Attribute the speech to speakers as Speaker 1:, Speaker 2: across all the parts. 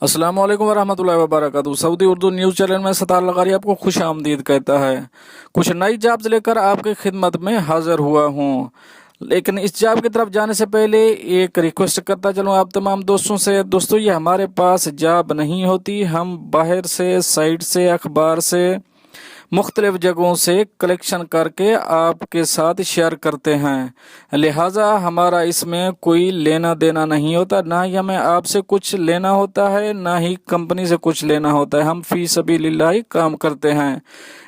Speaker 1: अस्सलाम वालेकुम वरहमतुल्लाहि वबरकातुहू। सऊदी उर्दू न्यूज़ चैनल में सतार लगारी आपको खुश आमदीद कहता है। कुछ नई जॉब्स लेकर आपकी खिदमत में हाजिर हुआ हूँ, लेकिन इस जॉब की तरफ जाने से पहले एक रिक्वेस्ट करता चलूँ आप तमाम दोस्तों से। दोस्तों, ये हमारे पास जॉब नहीं होती, हम बाहर से, साइट से, अखबार से, मुख्तलिफ जगहों से कलेक्शन करके आपके साथ शेयर करते हैं। लिहाजा हमारा इसमें कोई लेना देना नहीं होता, ना ही हमें आपसे कुछ लेना होता है, ना ही कंपनी से कुछ लेना होता है। हम फी सबीलिल्लाह ही काम करते हैं।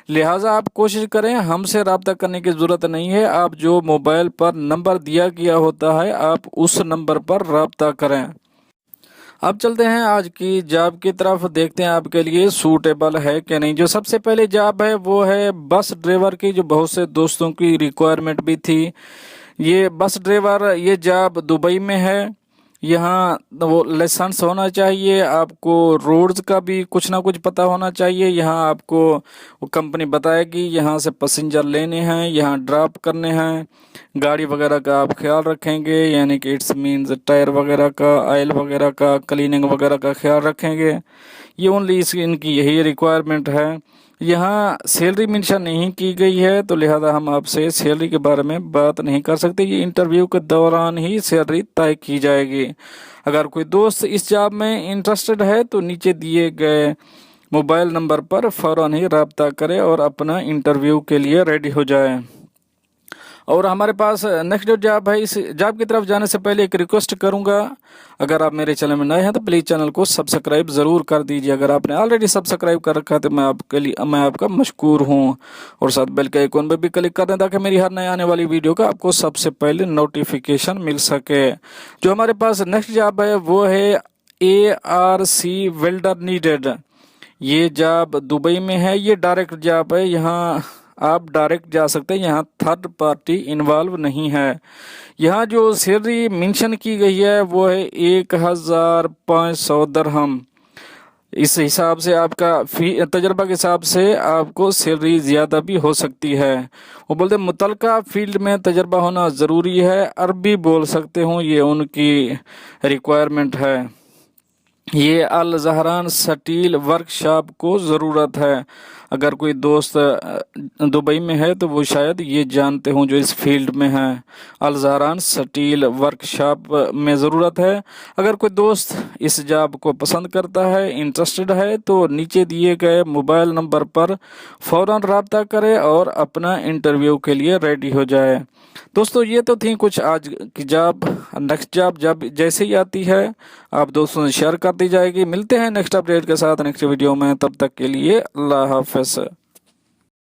Speaker 1: लिहाजा आप कोशिश करें, हमसे रब्ता करने की ज़रूरत नहीं है। आप जो मोबाइल पर नंबर दिया गया होता है, आप उस नंबर पर रब्ता करें। अब चलते हैं आज की जॉब की तरफ, देखते हैं आपके लिए सूटेबल है कि नहीं। जो सबसे पहले जॉब है वो है बस ड्राइवर की, जो बहुत से दोस्तों की रिक्वायरमेंट भी थी। ये बस ड्राइवर, ये जॉब दुबई में है। यहाँ वो लाइसेंस होना चाहिए, आपको रोड्स का भी कुछ ना कुछ पता होना चाहिए। यहाँ आपको वो कंपनी बताएगी यहाँ से पैसेंजर लेने हैं, यहाँ ड्रॉप करने हैं, गाड़ी वगैरह का आप ख्याल रखेंगे, यानी कि इट्स मीन्स टायर वगैरह का, ऑयल वगैरह का, क्लीनिंग वगैरह का ख्याल रखेंगे। ये ओनली इनकी यही रिक्वायरमेंट है। यहाँ सैलरी मेंशन नहीं की गई है, तो लिहाजा हम आपसे सैलरी के बारे में बात नहीं कर सकते। ये इंटरव्यू के दौरान ही सैलरी तय की जाएगी। अगर कोई दोस्त इस जॉब में इंटरेस्टेड है तो नीचे दिए गए मोबाइल नंबर पर फ़ौरन ही रब्ता करें और अपना इंटरव्यू के लिए रेडी हो जाए। और हमारे पास नेक्स्ट जो जॉब है, इस जॉब की तरफ जाने से पहले एक रिक्वेस्ट करूंगा, अगर आप मेरे चैनल में नए हैं तो प्लीज़ चैनल को सब्सक्राइब ज़रूर कर दीजिए। अगर आपने ऑलरेडी सब्सक्राइब कर रखा है तो मैं आपका मशकूर हूं। और साथ बेल के आइकॉन पर भी क्लिक कर दें ताकि मेरी हर नए आने वाली वीडियो का आपको सबसे पहले नोटिफिकेशन मिल सके। जो हमारे पास नेक्स्ट जॉब है वो है ARC वेल्डर नीडेड। ये जॉब दुबई में है, ये डायरेक्ट जॉब है। यहाँ आप डायरेक्ट जा सकते हैं, यहाँ थर्ड पार्टी इन्वॉल्व नहीं है। यहाँ जो सैलरी मेंशन की गई है वो है 1500 दरहम। इस हिसाब से आपका तजर्बा के हिसाब से आपको सैलरी ज़्यादा भी हो सकती है। वो बोलते हैं मुतलका फील्ड में तजर्बा होना ज़रूरी है, अरबी बोल सकते हो, ये उनकी रिक्वायरमेंट है। ये अल जहरान स्टील वर्कशॉप को ज़रूरत है। अगर कोई दोस्त दुबई में है तो वो शायद ये जानते हों जो इस फील्ड में है। अल जहरान स्टील वर्कशॉप में ज़रूरत है। अगर कोई दोस्त इस जॉब को पसंद करता है, इंटरेस्टेड है, तो नीचे दिए गए मोबाइल नंबर पर फ़ौरन रब्ता करे और अपना इंटरव्यू के लिए रेडी हो जाए। दोस्तों, ये तो थी कुछ आज की जॉब। नेक्स्ट जॉब जब जैसे ही आती है आप दोस्तों से शेयर कर दी जाएगी। मिलते हैं नेक्स्ट अपडेट के साथ नेक्स्ट वीडियो में, तब तक के लिए अल्लाह हाफ़िज़।